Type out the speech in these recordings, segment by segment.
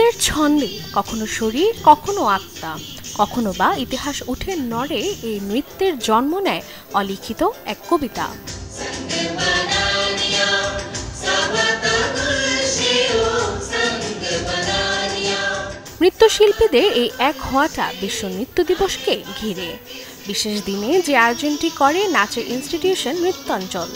নৃত্যের ছন্দে কখনো শরীর কখনো আত্মা কখনো বা ইতিহাস উঠে নড়ে এই নৃত্যের জন্ম নেয় অলিখিত এক কবিতা। নৃত্যশিল্পীদের এই এক হওয়াটা বিশ্ব নৃত্য দিবসকে ঘিরে বিশেষ দিনে যে আয়োজনটি করে নাচের ইনস্টিটিউশন নৃত্যাঞ্চল।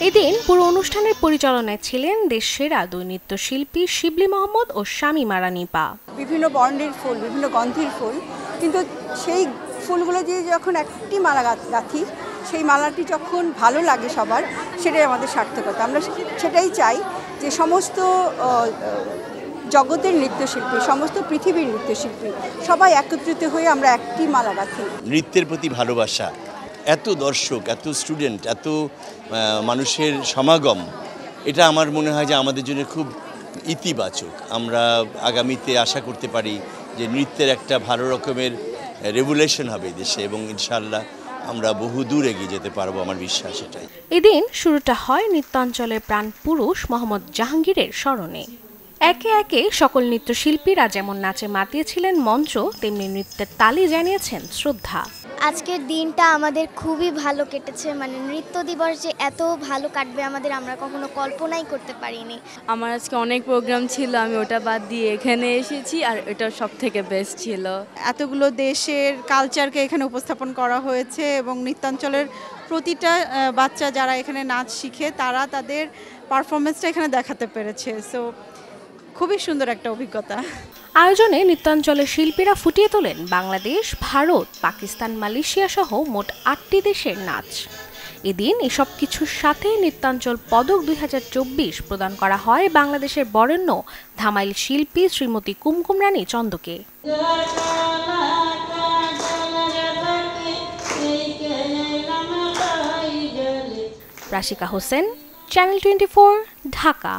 এদিন পুরো অনুষ্ঠানের পরিচালনায় ছিলেন দেশ সেরা দুই নৃত্যশিল্পী শিবলি মোহাম্মদ ও শামীমা রানী পা। বিভিন্ন বর্ণের ফুল, বিভিন্ন গন্ধের ফুল, কিন্তু সেই ফুলগুলো দিয়ে যখন একটি মালা গাঁথি, সেই মালাটি যখন ভালো লাগে সবার, সেটাই আমাদের সার্থকতা। আমরা সেটাই চাই যে সমস্ত জগতের নৃত্যশিল্পী, সমস্ত পৃথিবীর নৃত্যশিল্পী সবাই একত্রিত হয়ে আমরা একটি মালা গাঁথি। নৃত্যের প্রতি ভালোবাসা, এত দর্শক, এত স্টুডেন্ট, এত মানুষের সমাগম, এটা আমার মনে হয় যে আমাদের জন্য খুব ইতিবাচক। আমরা আগামীতে আশা করতে পারি যে নৃত্যের একটা ভালো রকমের রেভুলেশন হবে দেশে এবং ইনশাআল্লাহ আমরা বহু দূর এগিয়ে যেতে পারবো, আমার বিশ্বাস এটাই। এদিন শুরুটা হয় নৃত্যাঞ্চলের প্রাণ পুরুষ মোহাম্মদ জাহাঙ্গীরের স্মরণে। একে একে সকল নৃত্যশিল্পীরা যেমন নাচে মাতিয়েছিলেন মঞ্চ, তেমনি নৃত্যের তালি জানিয়েছেন শ্রদ্ধা। আজকের দিনটা আমাদের খুবই ভালো কেটেছে, মানে নৃত্য দিবস যে এত ভালো কাটবে আমরা কখনো কল্পনাই করতে পারিনি। আমার আজকে অনেক প্রোগ্রাম ছিল, আমি ওটা বাদ দিয়ে এখানে এসেছি, আর এটা সব থেকে বেস্ট ছিল। এতগুলো দেশের কালচারকে এখানে উপস্থাপন করা হয়েছে এবং নৃত্যাঞ্চলের প্রতিটা বাচ্চা যারা এখানে নাচ শিখে তারা তাদের পারফরমেন্সটা এখানে দেখাতে পেরেছে। সো খুবই সুন্দর একটা অভিজ্ঞতা। আয়োজনে নৃত্যাঞ্চলের শিল্পীরা ফুটিয়ে তোলেন বাংলাদেশ, ভারত, পাকিস্তান, মালয়েশিয়া সহ মোট 8টি দেশের নাচ। এদিন এসব কিছুর সাথে নৃত্যাঞ্চল পদক 2024 প্রদান করা হয় বাংলাদেশের বরেণ্য ধামাইল শিল্পী শ্রীমতী কুমকুম রানী চন্দকে। রাশিকা হোসেন, চ্যানেল 24, ঢাকা।